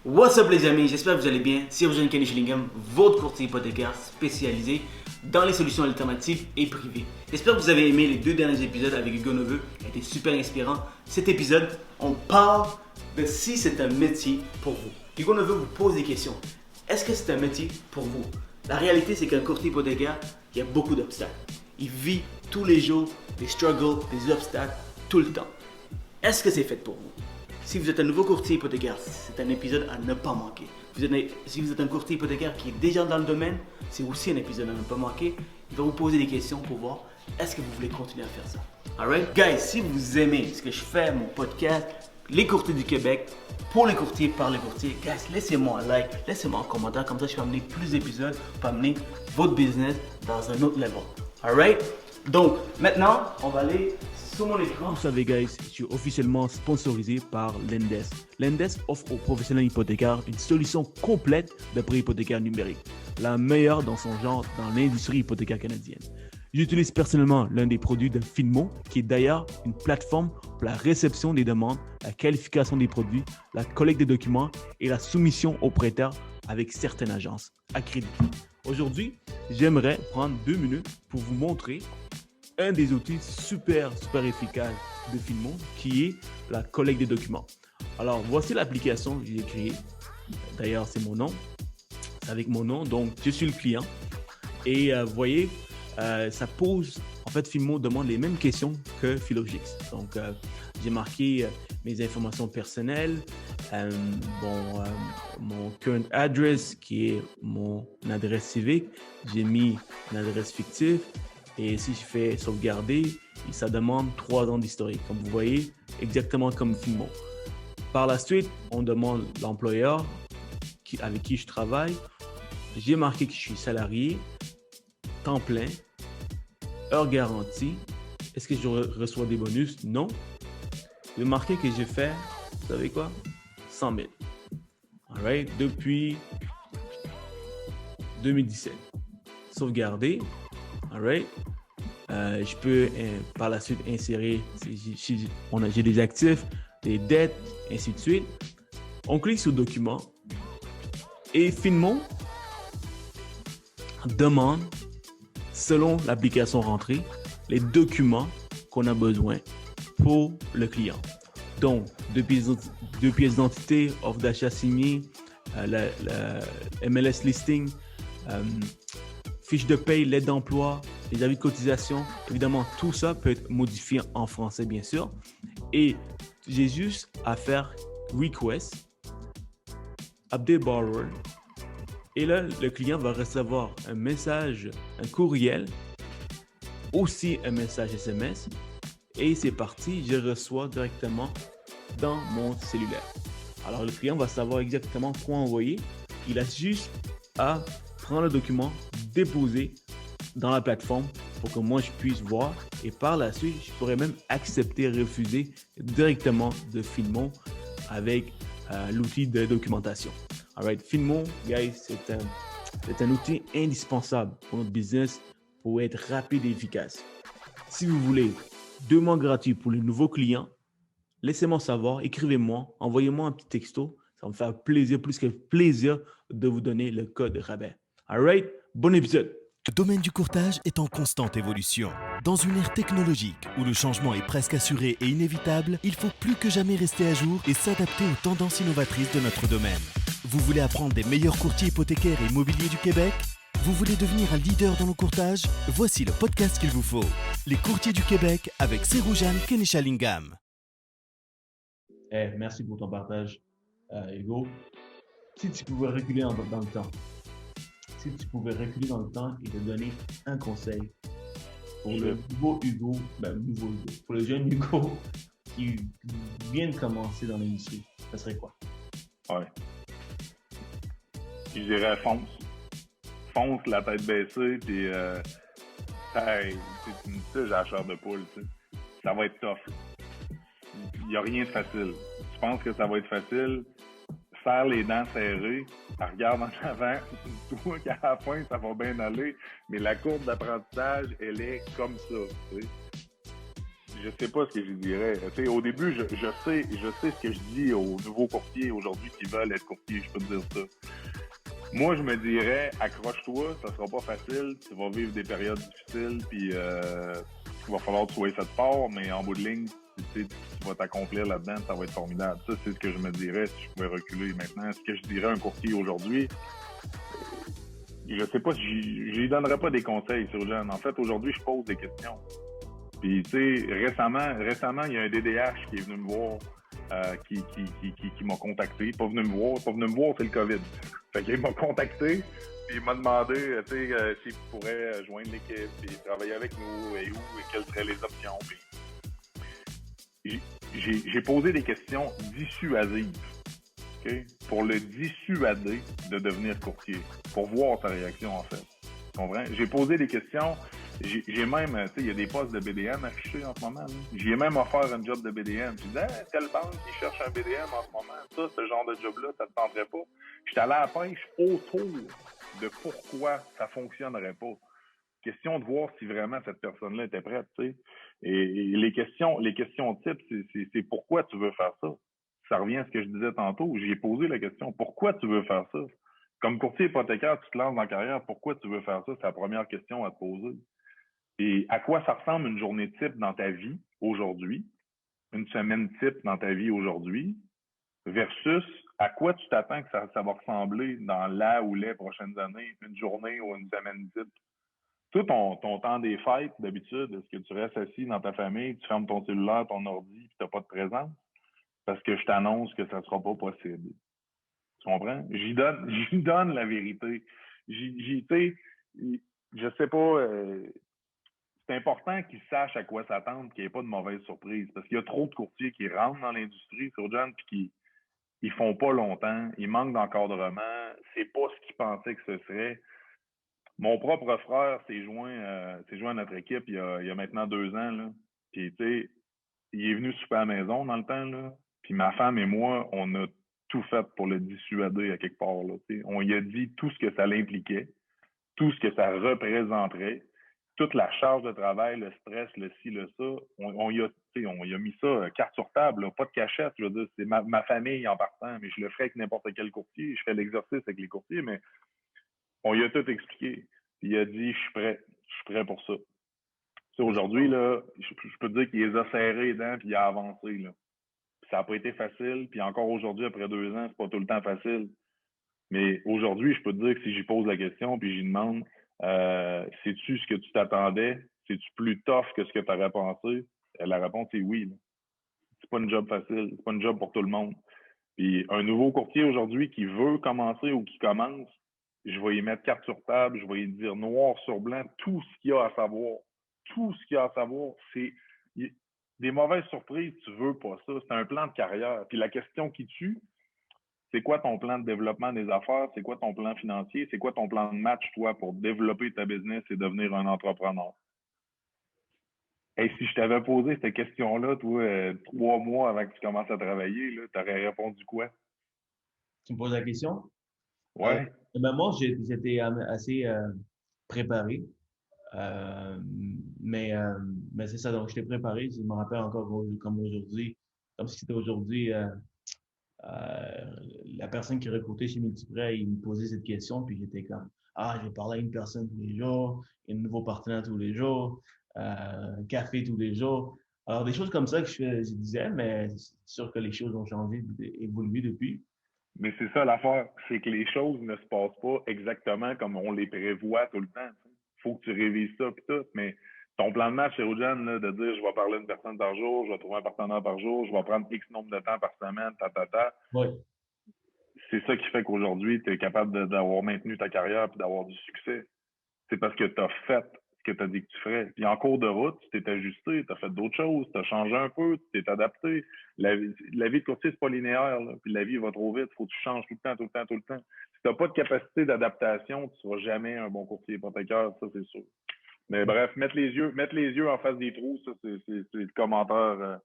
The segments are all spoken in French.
What's up les amis, j'espère que vous allez bien. C'est Eugène Kenny Schillingham, votre courtier hypothécaire spécialisé dans les solutions alternatives et privées. J'espère que vous avez aimé les 2 derniers épisodes avec Hugo Neveu, qui a été super inspirant. Cet épisode, on parle de si c'est un métier pour vous. Hugo Neveu vous pose des questions. Est-ce que c'est un métier pour vous? La réalité, c'est qu'un courtier hypothécaire, il y a beaucoup d'obstacles. Il vit tous les jours des struggles, des obstacles, tout le temps. Est-ce que c'est fait pour vous? Si vous êtes un nouveau courtier hypothécaire, c'est un épisode à ne pas manquer. Si vous êtes un courtier hypothécaire qui est déjà dans le domaine, c'est aussi un épisode à ne pas manquer. Il va vous poser des questions pour voir est-ce que vous voulez continuer à faire ça. Alright? Guys, si vous aimez ce que je fais, mon podcast, Les courtiers du Québec, pour les courtiers, par les courtiers, guys, laissez-moi un like, laissez-moi un commentaire, comme ça je peux amener plus d'épisodes, pour amener votre business dans un autre level. Alright? Donc, maintenant, on va aller sur mon écran. Vous savez, guys, je suis officiellement sponsorisé par Lendes. Lendes offre aux professionnels hypothécaires une solution complète de prêt hypothécaire numérique, la meilleure dans son genre dans l'industrie hypothécaire canadienne. J'utilise personnellement l'un des produits de Finmo, qui est d'ailleurs une plateforme pour la réception des demandes, la qualification des produits, la collecte des documents et la soumission aux prêteurs avec certaines agences accréditées. Aujourd'hui, j'aimerais prendre 2 minutes pour vous montrer un des outils super efficaces de Finmo, qui est la collecte des documents. Alors, voici l'application que j'ai créée. D'ailleurs, c'est mon nom. C'est avec mon nom. Donc, je suis le client. Et vous voyez, ça pose... En fait, Finmo demande les mêmes questions que Philogix. Donc, j'ai marqué mes informations personnelles, mon current address, qui est mon adresse civique. J'ai mis une adresse fictive. Et si je fais sauvegarder, ça demande 3 ans d'historique, comme vous voyez, exactement comme Finmo. Par la suite, on demande l'employeur avec qui je travaille. J'ai marqué que je suis salarié, temps plein, heure garantie. Est-ce que je reçois des bonus? Non. J'ai marqué que j'ai fait, vous savez quoi? 100 000. All right? Depuis 2017. Sauvegarder. All right? Je peux par la suite insérer si j'ai des actifs, des dettes, ainsi de suite. On clique sur Documents et Finmo demande, selon l'application rentrée, les documents qu'on a besoin pour le client. Donc, 2 pièces d'identité, offre d'achat signée, la MLS listing, fiche de paye, lettre d'emploi, les avis de cotisation. Évidemment, tout ça peut être modifié en français, bien sûr. Et j'ai juste à faire Request, Update Borrower. Et là, le client va recevoir un message, un courriel, aussi un message SMS. Et c'est parti, je reçois directement dans mon cellulaire. Alors, le client va savoir exactement quoi envoyer. Il a juste à prendre le document, déposer dans la plateforme pour que moi je puisse voir, et par la suite je pourrais même accepter, refuser directement de Finmo avec l'outil de documentation. Alright, Finmo, guys, c'est un outil indispensable pour notre business pour être rapide et efficace. Si vous voulez 2 mois gratuits pour les nouveaux clients, laissez-moi savoir, écrivez-moi, envoyez-moi un petit texto, ça va me faire plaisir, plus que plaisir de vous donner le code rabais. Alright, bon épisode. Le domaine du courtage est en constante évolution. Dans une ère technologique où le changement est presque assuré et inévitable, il faut plus que jamais rester à jour et s'adapter aux tendances innovatrices de notre domaine. Vous voulez apprendre des meilleurs courtiers hypothécaires et immobiliers du Québec? Vous voulez devenir un leader dans le courtage? Voici le podcast qu'il vous faut. Les courtiers du Québec avec Seroujane Kenishalingam. Merci pour ton partage, Hugo. Si tu pouvais reculer dans le temps, et te donner un conseil pour le nouveau Hugo, pour le jeune Hugo qui vient de commencer dans l'industrie, ça serait quoi? Ouais. Je dirais fonce. Fonce la tête baissée, puis c'est une tige à la chair de poule, tu sais. Ça va être tough. Il n'y a rien de facile. Tu penses que ça va être facile? Serre les dents serrées, regarde en avant, toi qu'à la fin ça va bien aller, mais la courbe d'apprentissage, elle est comme ça. Tu sais. je sais pas ce que je dirais. Tu sais, au début, je sais ce que je dis aux nouveaux courtiers aujourd'hui qui veulent être courtiers, je peux te dire ça. Moi, je me dirais, accroche-toi, ça sera pas facile, tu vas vivre des périodes difficiles, puis il va falloir que tu sois fait fort, mais en bout de ligne, tu sais, tu vas t'accomplir là-dedans, ça va être formidable. Ça, c'est ce que je me dirais si je pouvais reculer maintenant. Ce que je dirais à un courtier aujourd'hui, je sais pas, je lui donnerais pas des conseils sur le jeune. En fait, aujourd'hui, je pose des questions. Puis, tu sais, récemment, il y a un DDH qui est venu me voir, qui m'a contacté. Pas venu me voir, c'est le COVID. Fait qu'il m'a contacté, puis il m'a demandé, tu sais, s'il pourrait joindre l'équipe, puis travailler avec nous, et où, et quelles seraient les options. Puis, j'ai posé des questions dissuasives, OK? Pour le dissuader de devenir courtier, pour voir sa réaction, en fait. Tu comprends? J'ai posé des questions. J'ai même, tu sais, il y a des postes de BDM affichés en ce moment. J'ai même offert un job de BDM. J'ai dit, telle banque qui cherche un BDM en ce moment, ça, ce genre de job-là, ça te tenterait pas. J'étais allé à la pêche autour de pourquoi ça fonctionnerait pas. Question de voir si vraiment cette personne-là était prête, tu sais. Et les questions types, c'est pourquoi tu veux faire ça. Ça revient à ce que je disais tantôt. J'ai posé la question, pourquoi tu veux faire ça? Comme courtier hypothécaire, tu te lances dans la carrière, pourquoi tu veux faire ça? C'est la première question à te poser. Et à quoi ça ressemble une journée type dans ta vie aujourd'hui, une semaine type dans ta vie aujourd'hui, versus à quoi tu t'attends que ça va ressembler dans la ou les prochaines années, une journée ou une semaine type. Toi, ton temps des fêtes, d'habitude, est-ce que tu restes assis dans ta famille, tu fermes ton cellulaire, ton ordi, puis tu n'as pas de présence? Parce que je t'annonce que ça ne sera pas possible. Tu comprends? J'y donne la vérité. Tu sais, je sais pas, c'est important qu'ils sachent à quoi s'attendre, qu'il n'y ait pas de mauvaise surprise. Parce qu'il y a trop de courtiers qui rentrent dans l'industrie, sur John, puis qui ils font pas longtemps, ils manquent d'encadrement, c'est pas ce qu'ils pensaient que ce serait. Mon propre frère s'est joint à notre équipe il y a maintenant 2 ans, là. Puis, tu sais, il est venu souper à la maison dans le temps, là. Puis ma femme et moi, on a tout fait pour le dissuader à quelque part, là. Tu sais. On lui a dit tout ce que ça l'impliquait, tout ce que ça représenterait, toute la charge de travail, le stress, le ci, le ça. On y a mis ça carte sur table, là, pas de cachette. Je veux dire, c'est ma famille en partant, mais je le ferai avec n'importe quel courtier. Je fais l'exercice avec les courtiers, mais on lui a tout expliqué. Puis il a dit, je suis prêt pour ça. Tu sais, aujourd'hui, là, je peux te dire qu'il les a serrés les dents puis il a avancé, là. Puis ça n'a pas été facile. Puis encore aujourd'hui, après 2 ans, c'est pas tout le temps facile. Mais aujourd'hui, je peux te dire que si j'y pose la question puis j'y demande, sais-tu ce que tu t'attendais? C'est-tu plus tough que ce que tu aurais pensé? La réponse est oui, là. C'est pas une job facile. C'est pas une job pour tout le monde. Puis un nouveau courtier aujourd'hui qui veut commencer ou qui commence, je vais y mettre carte sur table, je vais y dire noir sur blanc tout ce qu'il y a à savoir. Tout ce qu'il y a à savoir, c'est des mauvaises surprises, tu veux pas ça. C'est un plan de carrière. Puis la question qui tue, c'est quoi ton plan de développement des affaires? C'est quoi ton plan financier? C'est quoi ton plan de match, toi, pour développer ta business et devenir un entrepreneur? Et si je t'avais posé cette question-là, toi, 3 mois avant que tu commences à travailler, tu aurais répondu quoi? Tu me poses la question? Euh, Ouais. moi, j'étais assez préparé. Euh, mais c'est ça, donc j'étais préparé. Je me rappelle encore comme aujourd'hui, comme si c'était aujourd'hui, la personne qui recrutait chez Multiprêt, il me posait cette question, puis j'étais comme, je vais parler à une personne tous les jours, un nouveau partenaire tous les jours, un café tous les jours. Alors, des choses comme ça que je disais, mais c'est sûr que les choses ont changé, évolué depuis. Mais c'est ça l'affaire, c'est que les choses ne se passent pas exactement comme on les prévoit tout le temps. Il faut que tu révises ça pis tout, mais ton plan de match, c'est là, de dire je vais parler à une personne par jour, je vais trouver un partenaire par jour, je vais prendre X nombre de temps par semaine, Oui, c'est ça qui fait qu'aujourd'hui, tu es capable d'avoir maintenu ta carrière et d'avoir du succès. C'est parce que tu as fait ce que tu as dit que tu ferais. Puis en cours de route, tu t'es ajusté, tu as fait d'autres choses, tu as changé un peu, tu t'es adapté. La vie de courtier, c'est pas linéaire, là. Puis la vie va trop vite, faut que tu changes tout le temps, tout le temps, tout le temps. Si tu n'as pas de capacité d'adaptation, tu seras jamais un bon courtier hypothécaire, ça c'est sûr. Mais bref, mettre les yeux en face des trous, ça c'est le commentaire,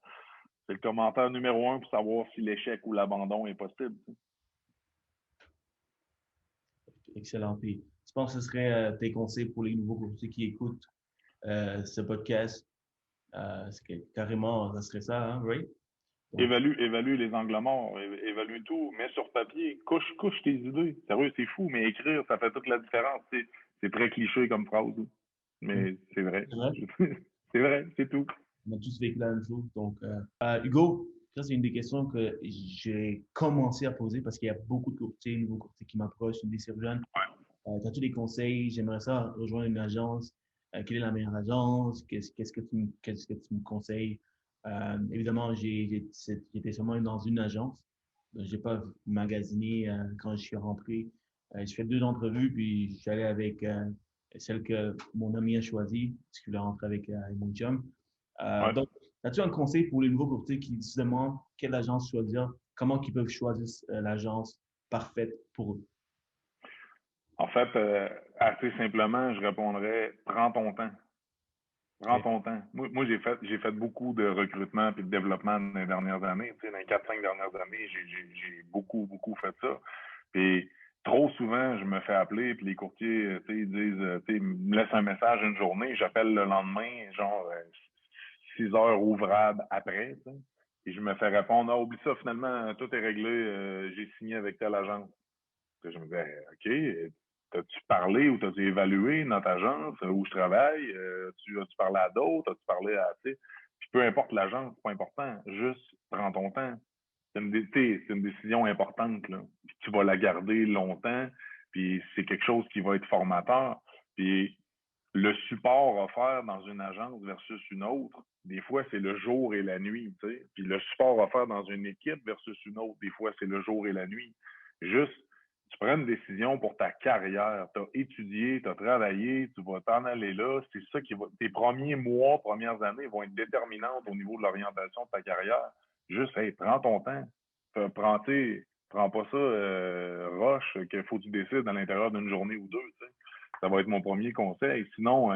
c'est le commentaire numéro 1 pour savoir si l'échec ou l'abandon est possible. excellent. Puis, je pense que ce serait tes conseils pour les nouveaux courtiers qui écoutent ce podcast. Carrément, ça serait ça, hein, right? Donc, Évalue les angles morts, évalue tout, mets sur papier, couche tes idées. Sérieux, c'est fou, mais écrire, ça fait toute la différence. C'est très cliché comme phrase, mais c'est vrai. c'est vrai, C'est vrai, c'est tout. on a tous vécu la même chose. Donc, Hugo, ça, c'est une des questions que j'ai commencé à poser parce qu'il y a beaucoup de courtiers, nouveaux courtiers qui m'approchent, des jeunes. Tu as tous des conseils, j'aimerais ça rejoindre une agence. Quelle est la meilleure agence? Qu'est-ce que tu me conseilles? Évidemment, j'étais seulement dans une agence. J'ai pas magasiné quand je suis rentré. J'ai fait 2 entrevues, puis je suis allé avec celle que mon ami a choisie, parce que je voulais rentrer avec mon chum. Ouais. Donc, as-tu un conseil pour les nouveaux courtiers qui se demandent quelle agence choisir? Comment ils peuvent choisir l'agence parfaite pour eux? En fait, assez simplement, je répondrais, prends ton temps. Prends OK. ton temps. Moi j'ai fait beaucoup de recrutement et de développement dans les dernières années. Tu sais, dans les 4-5 dernières années, j'ai beaucoup fait ça. Puis trop souvent, je me fais appeler, puis les courtiers, tu sais, ils disent, tu sais, ils me laissent un message une journée, j'appelle le lendemain, genre 6 heures ouvrables après, tu sais, et je me fais répondre, ah, oublie ça, finalement, tout est réglé, j'ai signé avec telle agence. Puis je me disais, OK, t'as-tu parlé ou t'as-tu évalué notre agence où je travaille? As-tu parlé à d'autres? As-tu parlé à, tu sais, puis peu importe l'agence, c'est pas important. Juste, prends ton temps. C'est une décision importante, là. Puis tu vas la garder longtemps, puis c'est quelque chose qui va être formateur. Puis le support offert dans une agence versus une autre, des fois, c'est le jour et la nuit, tu sais. Puis le support offert dans une équipe versus une autre, des fois, c'est le jour et la nuit. Juste, tu prends une décision pour ta carrière. Tu as étudié, tu as travaillé, tu vas t'en aller là. C'est ça qui va. Tes premiers mois, premières années vont être déterminantes au niveau de l'orientation de ta carrière. Juste, hey, prends ton temps. Prends pas ça roche qu'il faut que tu décides à l'intérieur d'une journée ou deux. Tu sais. Ça va être mon premier conseil. Sinon,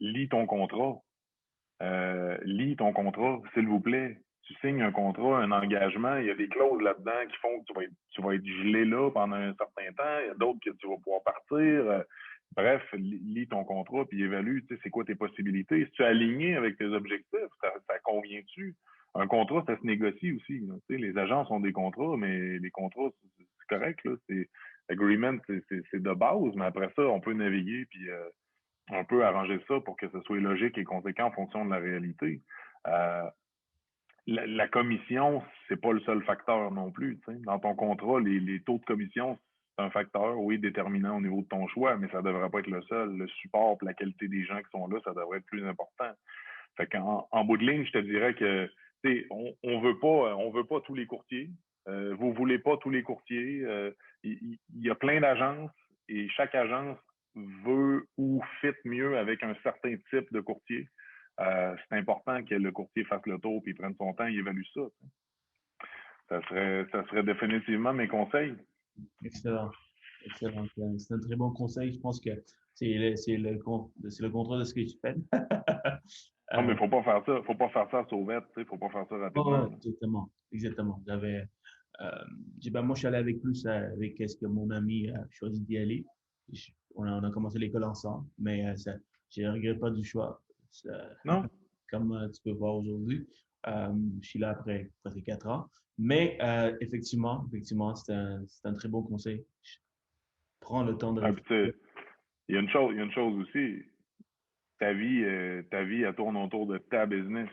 lis ton contrat. Lis ton contrat, s'il vous plaît. Tu signes un contrat, un engagement, il y a des clauses là-dedans qui font que tu vas être gelé là pendant un certain temps, il y a d'autres que tu vas pouvoir partir. Bref, lis ton contrat puis évalue, tu sais, c'est quoi tes possibilités. Si tu es aligné avec tes objectifs, ça convient-tu? Un contrat, ça se négocie aussi. Là. Tu sais, les agences ont des contrats, mais les contrats, c'est correct. Là. Agreement, c'est de base, mais après ça, on peut naviguer puis on peut arranger ça pour que ce soit logique et conséquent en fonction de la réalité. Euh, la commission, c'est pas le seul facteur non plus. T'sais. Dans ton contrat, les taux de commission, c'est un facteur, oui, déterminant au niveau de ton choix, mais ça devrait pas être le seul. Le support et la qualité des gens qui sont là, ça devrait être plus important. Fait en bout de ligne, je te dirais que on veut pas tous les courtiers. Vous voulez pas tous les courtiers. Il y a plein d'agences et chaque agence veut ou fit mieux avec un certain type de courtier. C'est important que le courtier fasse le tour et prenne son temps et évalue ça. Ça serait définitivement mes conseils. Excellent. Excellent. C'est un très bon conseil. Je pense que c'est le contraire de ce que je fais. Non, mais Euh, faut pas faire ça. Faut pas faire ça à sauvette. Faut pas faire ça rapidement. ouais, exactement. Exactement. Euh, moi, je suis allé avec plus avec ce que mon ami a choisi d'y aller. On a commencé l'école ensemble, mais je ne regrette pas du choix. Non? Comme tu peux voir aujourd'hui. Je suis là après presque 4 ans. Mais effectivement, c'est un très bon conseil. Prends le temps de Ah, puis, réfléchir. il y a une chose aussi. Ta vie, elle tourne autour de ta business.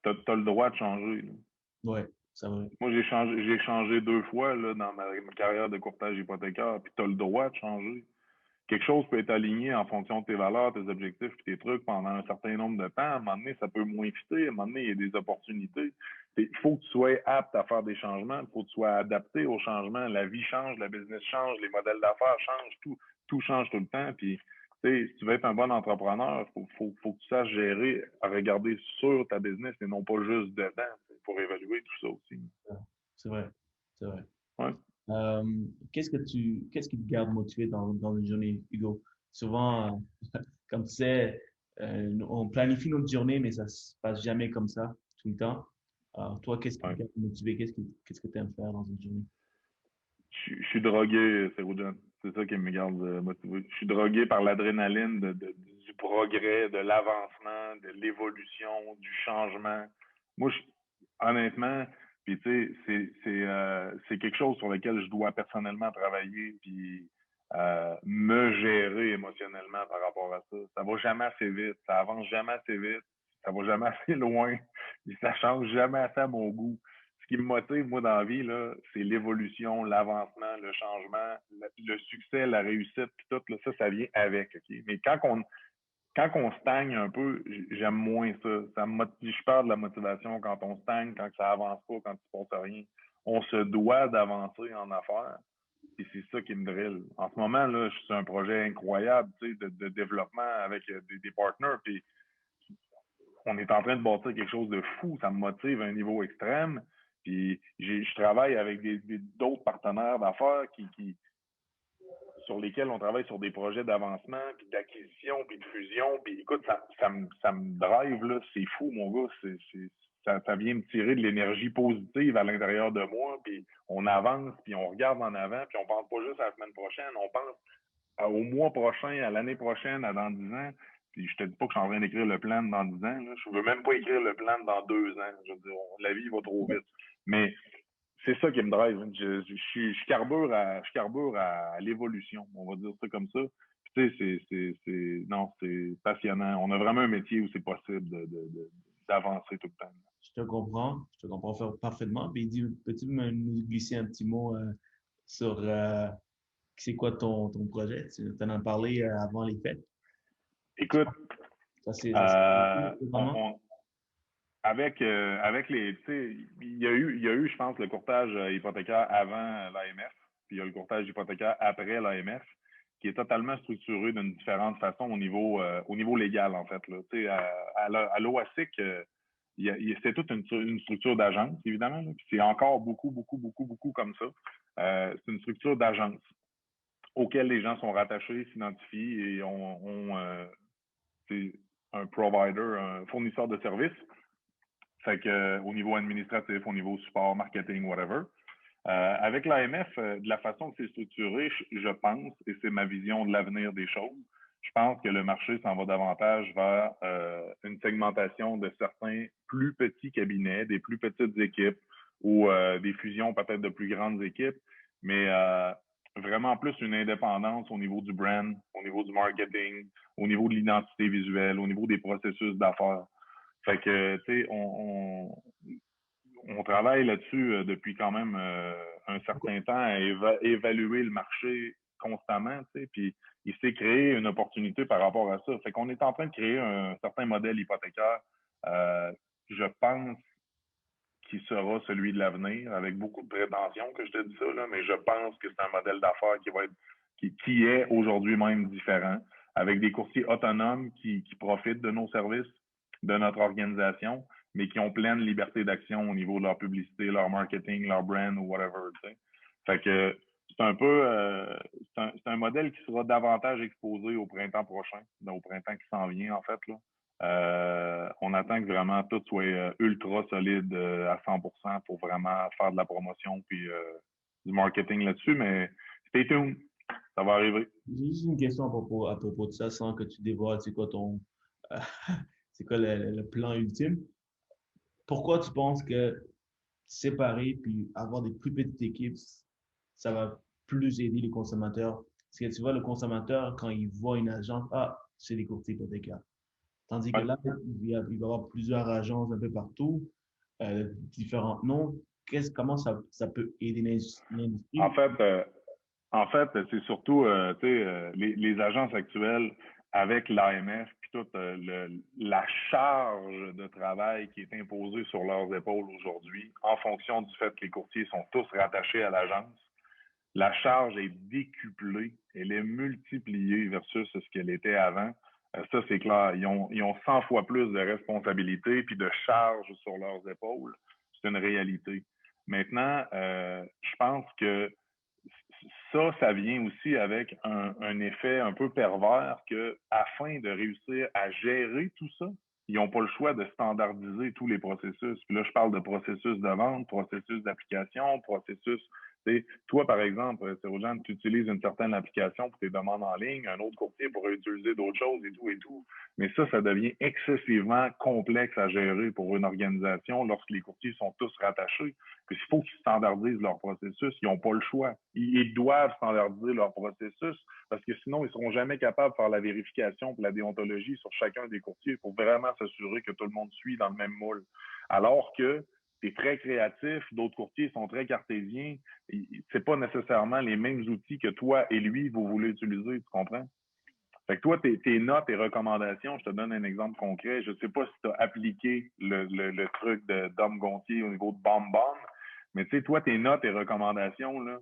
T'as le droit de changer. Là. Ouais, ça va. Moi, j'ai changé 2 fois là, dans ma carrière de courtage hypothécaire, puis tu as le droit de changer. Quelque chose peut être aligné en fonction de tes valeurs, tes objectifs, puis tes trucs pendant un certain nombre de temps. À un moment donné, ça peut moins fitter. À un moment donné, il y a des opportunités. Il faut que tu sois apte à faire des changements. Il faut que tu sois adapté aux changements. La vie change, la business change, les modèles d'affaires changent, tout change tout le temps. Puis, tu sais, si tu veux être un bon entrepreneur, faut que tu saches gérer, à regarder sur ta business et non pas juste dedans pour évaluer tout ça aussi. C'est vrai. C'est vrai. Ouais. Qu'est-ce qui te garde motivé dans une journée, Hugo? Souvent, comme tu sais, on planifie notre journée, mais ça se passe jamais comme ça, tout le temps. Alors, toi, qu'est-ce qui te Ouais. garde motivé? Qu'est-ce que tu aimes faire dans une journée? je suis drogué, c'est John. C'est ça qui me garde motivé. Je suis drogué par l'adrénaline du progrès, de l'avancement, de l'évolution, du changement. Moi, honnêtement, puis tu sais, c'est quelque chose sur lequel je dois personnellement travailler, puis me gérer émotionnellement par rapport à ça. Ça va jamais assez vite, ça avance jamais assez vite, ça va jamais assez loin, puis ça change jamais assez à mon goût. Ce qui me motive, moi, dans la vie, là, c'est l'évolution, l'avancement, le changement, le succès, la réussite, puis tout, là, ça vient avec, OK? Mais quand on stagne un peu, j'aime moins ça. Je perds de la motivation quand on stagne, quand ça avance pas, quand il ne se passe rien. On se doit d'avancer en affaires. Et c'est ça qui me drille. En ce moment, là, je suis sur un projet incroyable, tu sais, de développement avec des partners. Puis on est en train de bâtir quelque chose de fou. Ça me motive à un niveau extrême. Puis je travaille avec d'autres partenaires d'affaires sur lesquels on travaille sur des projets d'avancement, puis d'acquisition, puis de fusion. Puis écoute, ça me drive, là. C'est fou, mon gars. Ça vient me tirer de l'énergie positive à l'intérieur de moi. Puis on avance, puis on regarde en avant, puis on pense pas juste à la semaine prochaine, on pense au mois prochain, à l'année prochaine, à dans 10 ans. Puis je te dis pas que je suis en train d'écrire le plan dans 10 ans. Là. Je veux même pas écrire le plan dans 2 ans. Je veux dire, la vie va trop vite. Mais c'est ça qui me drive. Je carbure à l'évolution. On va dire ça comme ça. Puis, tu sais, non, c'est passionnant. On a vraiment un métier où c'est possible d'avancer tout le temps. Je te comprends parfaitement. Puis peux-tu nous glisser un petit mot sur c'est quoi ton projet? Tu en as parlé avant les fêtes. Écoute, Ça, c'est on, avec les, tu sais, il y a eu, je pense, le courtage hypothécaire avant l'AMF, puis il y a le courtage hypothécaire après l'AMF, qui est totalement structuré d'une différente façon au niveau légal, en fait. Là. Tu sais, à l'OASIC, c'est toute une structure d'agence, évidemment, là, puis c'est encore beaucoup, beaucoup, beaucoup, beaucoup comme ça. C'est une structure d'agence auquel les gens sont rattachés, s'identifient et c'est un provider, un fournisseur de services. Fait que au niveau administratif, au niveau support, marketing, whatever. Avec l'AMF, de la façon que c'est structuré, je pense, et c'est ma vision de l'avenir des choses, je pense que le marché s'en va davantage vers une segmentation de certains plus petits cabinets, des plus petites équipes ou des fusions peut-être de plus grandes équipes, mais vraiment plus une indépendance au niveau du brand, au niveau du marketing, au niveau de l'identité visuelle, au niveau des processus d'affaires. Fait que, tu sais, on travaille là-dessus depuis quand même un certain temps à évaluer le marché constamment, tu sais, puis il s'est créé une opportunité par rapport à ça. Fait qu'on est en train de créer un certain modèle hypothécaire, je pense, qui sera celui de l'avenir, avec beaucoup de prétention que je te dis ça, là, mais je pense que c'est un modèle d'affaires qui est aujourd'hui même différent, avec des courtiers autonomes qui profitent de nos services, de notre organisation, mais qui ont pleine liberté d'action au niveau de leur publicité, leur marketing, leur brand ou whatever. Tu sais. Fait que c'est un peu c'est un modèle qui sera davantage exposé au printemps prochain, au printemps qui s'en vient, en fait, là. On attend que vraiment tout soit ultra solide à 100% pour vraiment faire de la promotion puis du marketing là-dessus, mais stay tuned, ça va arriver. J'ai juste une question à propos de ça, sans que tu dévoiles c'est quoi c'est quoi le plan ultime. Pourquoi tu penses que séparer puis avoir des plus petites équipes, ça va plus aider les consommateurs? Parce que tu vois, le consommateur, quand il voit une agence, c'est des courtiers hypothécaires. Tandis que là, il va y avoir plusieurs agences un peu partout, différents noms. Comment ça peut aider l'industrie? En fait, c'est surtout les agences actuelles avec l'AMF puis toute la charge de travail qui est imposée sur leurs épaules aujourd'hui, en fonction du fait que les courtiers sont tous rattachés à l'agence. La charge est décuplée, elle est multipliée versus ce qu'elle était avant. Ça, c'est clair. Ils ont 100 fois plus de responsabilités puis de charges sur leurs épaules. C'est une réalité. Maintenant, je pense que ça vient aussi avec un effet un peu pervers que, afin de réussir à gérer tout ça, ils n'ont pas le choix de standardiser tous les processus. Puis là, je parle de processus de vente, processus d'application, processus sais, toi, par exemple, Séroujane, tu utilises une certaine application pour tes demandes en ligne, un autre courtier pourrait utiliser d'autres choses et tout et tout. Mais ça devient excessivement complexe à gérer pour une organisation lorsque les courtiers sont tous rattachés. Puis il faut qu'ils standardisent leur processus. Ils n'ont pas le choix. Ils doivent standardiser leur processus parce que sinon, ils ne seront jamais capables de faire la vérification pour la déontologie sur chacun des courtiers pour vraiment s'assurer que tout le monde suit dans le même moule. Alors que tu es très créatif, d'autres courtiers sont très cartésiens. C'est pas nécessairement les mêmes outils que toi et lui, vous voulez utiliser, tu comprends? Fait que toi, tes notes et recommandations, je te donne un exemple concret. Je sais pas si tu as appliqué le truc de Dom Gontier au niveau de BombBomb, mais tu sais, toi, tes notes et recommandations, là,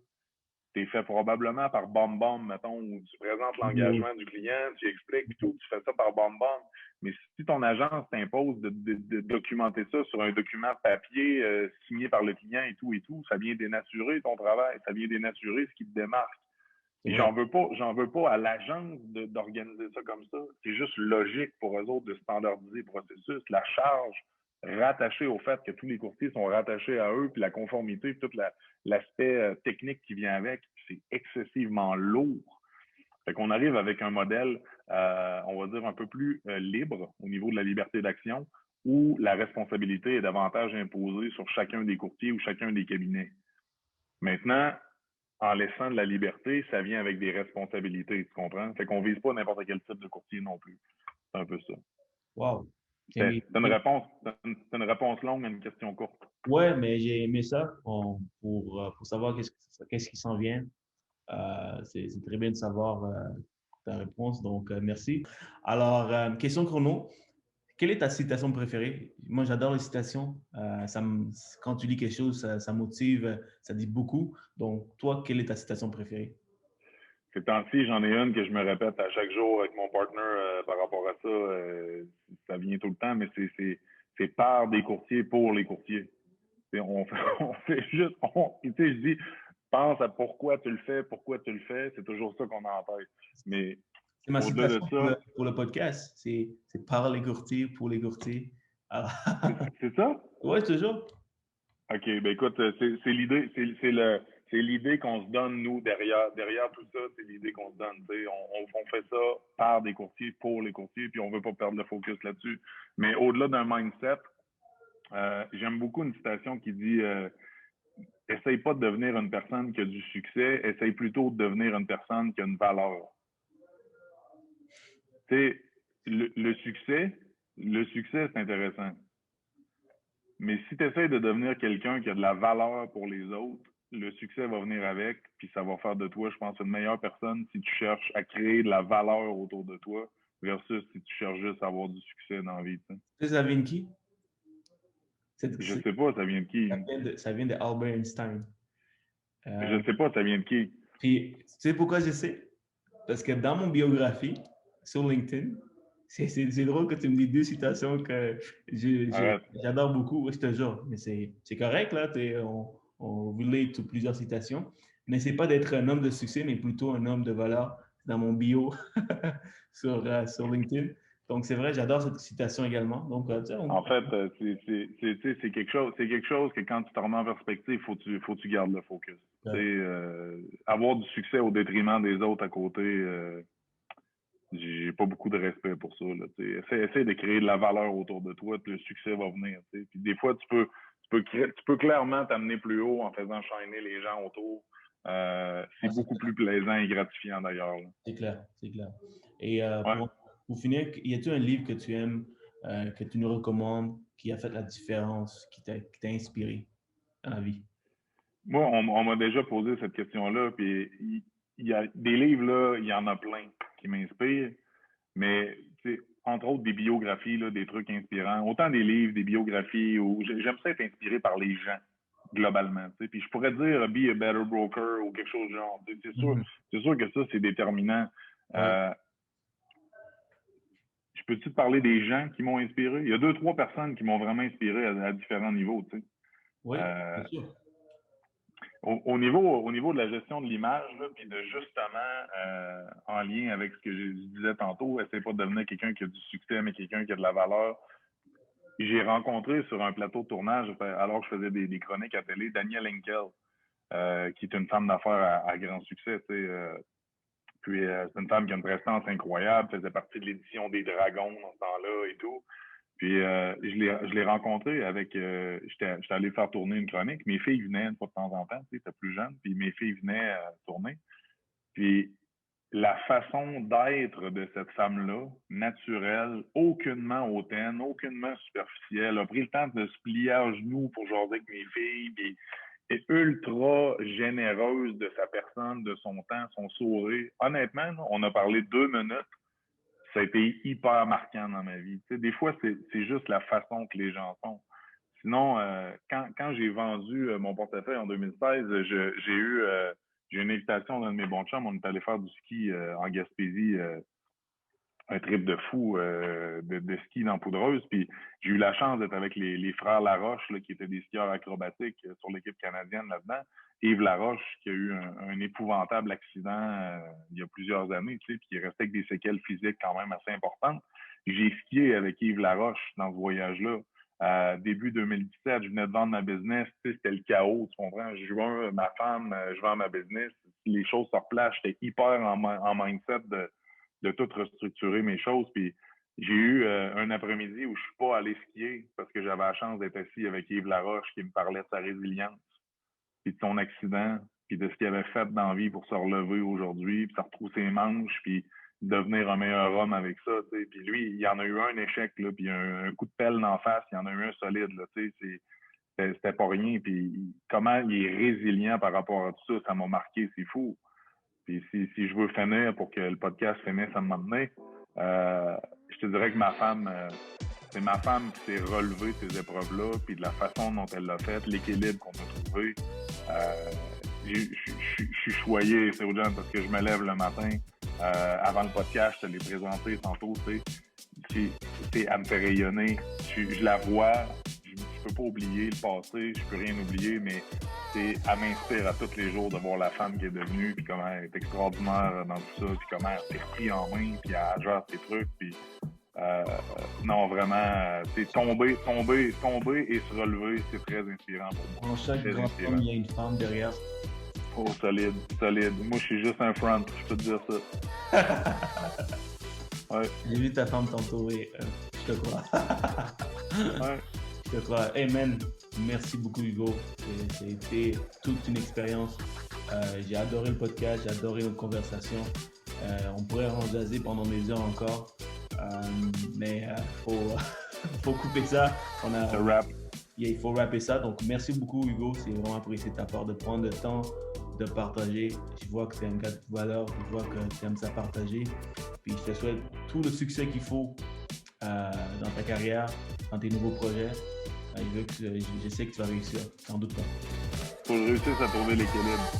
t'es fait probablement par BombBomb, mettons, où tu présentes l'engagement du client, tu expliques, puis tout, tu fais ça par BombBomb. Mais si ton agence t'impose de documenter ça sur un document papier signé par le client et tout, ça vient dénaturer ton travail, ça vient dénaturer ce qui te démarque. Et j'en veux pas à l'agence d'organiser ça comme ça. C'est juste logique pour eux autres de standardiser le processus. La charge rattachée au fait que tous les courtiers sont rattachés à eux, puis la conformité, puis tout l'aspect technique qui vient avec, c'est excessivement lourd. Fait qu'on arrive avec un modèle, on va dire, un peu plus libre au niveau de la liberté d'action, où la responsabilité est davantage imposée sur chacun des courtiers ou chacun des cabinets. Maintenant, en laissant de la liberté, ça vient avec des responsabilités, tu comprends? Fait qu'on vise pas n'importe quel type de courtier non plus. C'est un peu ça. Wow. C'est une réponse longue à une question courte. Ouais, mais j'ai aimé ça pour savoir qu'est-ce qui s'en vient. C'est très bien de savoir ta réponse, donc merci. Alors, question chrono. Quelle est ta citation préférée? Moi, j'adore les citations. Quand tu lis quelque chose, ça motive, ça dit beaucoup. Donc, toi, quelle est ta citation préférée? Ces temps-ci, j'en ai une que je me répète à chaque jour avec mon partner par rapport à ça. Ça vient tout le temps, mais c'est par des courtiers pour les courtiers. On fait juste, tu sais, je dis, pense à pourquoi tu le fais, c'est toujours ça qu'on a en tête. Mais C'est ma au-delà de citation ça, pour le podcast. C'est par les courtiers, pour les courtiers. Alors, c'est ça? ouais, toujours. OK, ben écoute, c'est l'idée, c'est l'idée qu'on se donne, nous, derrière tout ça, c'est l'idée qu'on se donne. On fait ça par des courtiers, pour les courtiers, puis on veut pas perdre le focus là-dessus. Mais au-delà d'un mindset, j'aime beaucoup une citation qui dit essaye pas de devenir une personne qui a du succès, essaye plutôt de devenir une personne qui a une valeur. Tu sais, le succès, c'est intéressant. Mais si tu essaies de devenir quelqu'un qui a de la valeur pour les autres, le succès va venir avec, puis ça va faire de toi, je pense, une meilleure personne si tu cherches à créer de la valeur autour de toi versus si tu cherches juste à avoir du succès dans la vie. Ça vient de qui? Je sais pas, ça vient de qui. Ça vient de Albert Einstein. Je sais pas, ça vient de qui. Puis, tu sais pourquoi je sais? Parce que dans mon biographie sur LinkedIn, c'est drôle que tu me dis deux citations que j'adore beaucoup. Oui, je te jure. Mais c'est correct, là. On relate sur plusieurs citations. N'essaie pas d'être un homme de succès, mais plutôt un homme de valeur dans mon bio sur LinkedIn. Donc, c'est vrai, j'adore cette citation également. Donc, en fait, c'est quelque chose que quand tu te remets en perspective, faut que tu gardes le focus. Avoir du succès au détriment des autres à côté, j'ai pas beaucoup de respect pour ça. Essaie de créer de la valeur autour de toi, puis le succès va venir. Puis des fois, tu peux clairement t'amener plus haut en faisant shiner les gens autour. C'est beaucoup plus plaisant et gratifiant d'ailleurs. C'est clair, c'est clair. Et ouais. pour finir, y a-t-il un livre que tu aimes, que tu nous recommandes, qui a fait la différence, qui t'a inspiré dans la vie? Moi, on m'a déjà posé cette question-là, puis il y a des livres, là, il y en a plein qui m'inspirent, mais entre autres des biographies, là, des trucs inspirants. Autant des livres, des biographies, où j'aime ça être inspiré par les gens, globalement. Puis je pourrais dire Be a Better Broker ou quelque chose du genre. C'est sûr que ça, c'est déterminant. Ouais. Je peux-tu te parler des gens qui m'ont inspiré? Il y a 2-3 personnes qui m'ont vraiment inspiré à différents niveaux. Oui, bien sûr. Au niveau de la gestion de l'image, puis de justement, en lien avec ce que je disais tantôt, essaye pas de devenir quelqu'un qui a du succès, mais quelqu'un qui a de la valeur. J'ai rencontré sur un plateau de tournage, alors que je faisais des chroniques à télé, Daniel Henkel. qui est une femme d'affaires à grand succès, tu sais. Puis c'est une femme qui a une prestance incroyable, faisait partie de l'édition des Dragons dans ce temps-là et tout. Puis je l'ai rencontré avec... j'étais allé faire tourner une chronique. Mes filles venaient une fois de temps en temps, tu sais, c'était plus jeune, puis mes filles venaient tourner. Puis la façon d'être de cette femme-là, naturelle, aucunement hautaine, aucunement superficielle, a pris le temps de se plier à genoux pour jaser avec mes filles, puis est ultra généreuse de sa personne, de son temps, son sourire. Honnêtement, on a parlé 2 minutes, ça a été hyper marquant dans ma vie. Tu sais, des fois, c'est juste la façon que les gens sont. Sinon, quand j'ai vendu mon portefeuille en 2016, j'ai eu une invitation d'un de mes bons chums. On est allé faire du ski en Gaspésie, un trip de fou de ski dans Poudreuse. Puis j'ai eu la chance d'être avec les frères Laroche, là, qui étaient des skieurs acrobatiques sur l'équipe canadienne là-dedans. Yves Laroche, qui a eu un épouvantable accident il y a plusieurs années, tu sais, puis qui est resté avec des séquelles physiques quand même assez importantes. J'ai skié avec Yves Laroche dans ce voyage-là. Début 2017, je venais de vendre ma business, tu sais, c'était le chaos, tu comprends? Je vends ma femme, je vends ma business, les choses se replacent, j'étais hyper en mindset de tout restructurer mes choses, puis j'ai eu un après-midi où je suis pas allé skier parce que j'avais la chance d'être assis avec Yves Laroche qui me parlait de sa résilience, puis de son accident, puis de ce qu'il avait fait dans la vie pour se relever aujourd'hui, puis se retrousser les manches, puis devenir un meilleur homme avec ça, tu sais. Puis lui, il y en a eu un échec, là, puis un coup de pelle d'en face, il y en a eu un solide, là, tu sais, c'était pas rien. Puis comment il est résilient par rapport à tout ça, ça m'a marqué, c'est fou. Puis si je veux finir pour que le podcast finisse à un moment donné, je te dirais que ma femme, c'est ma femme qui s'est relevée de ces épreuves-là, puis de la façon dont elle l'a fait, l'équilibre qu'on a trouvé. Je suis choyé, c'est autant parce que je me lève le matin. Avant le podcast, je te l'ai présenté tantôt, tu sais, elle me fait rayonner. Je la vois, je peux pas oublier le passé, je peux rien oublier, mais elle m'inspire à tous les jours de voir la femme qui est devenue, puis comment elle est extraordinaire dans tout ça, puis comment elle s'est repris en main, puis elle gère ses trucs, puis non, vraiment, c'est tomber et se relever, c'est très inspirant pour moi. Dans chaque grand homme, il y a une femme derrière. Oh, solide. Moi, je suis juste un front, je peux te dire ça. Ouais. J'ai vu ta femme t'entourer, je te crois. Ouais. Je te crois. Hey man, merci beaucoup Hugo. Ça a été toute une expérience. J'ai adoré le podcast, j'ai adoré notre conversation. On pourrait en jaser pendant des heures encore. Mais faut couper ça. Il faut rapper ça. Donc merci beaucoup Hugo. C'est vraiment apprécié de ta part de prendre le temps de partager. Je vois que tu es un gars de valeur. Je vois que tu aimes ça partager. Puis je te souhaite tout le succès qu'il faut dans ta carrière, dans tes nouveaux projets. Je sais que tu vas réussir, sans doute pas. Faut que je réussisse à trouver l'équilibre.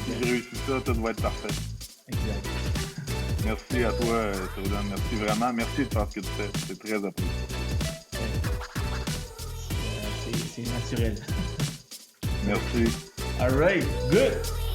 Si je réussis ça, tout va être parfait. Exact. Merci à toi, Cerdan. Merci vraiment. Merci de faire ce que tu fais. C'est très apprécié. C'est naturel. Merci. All right, good.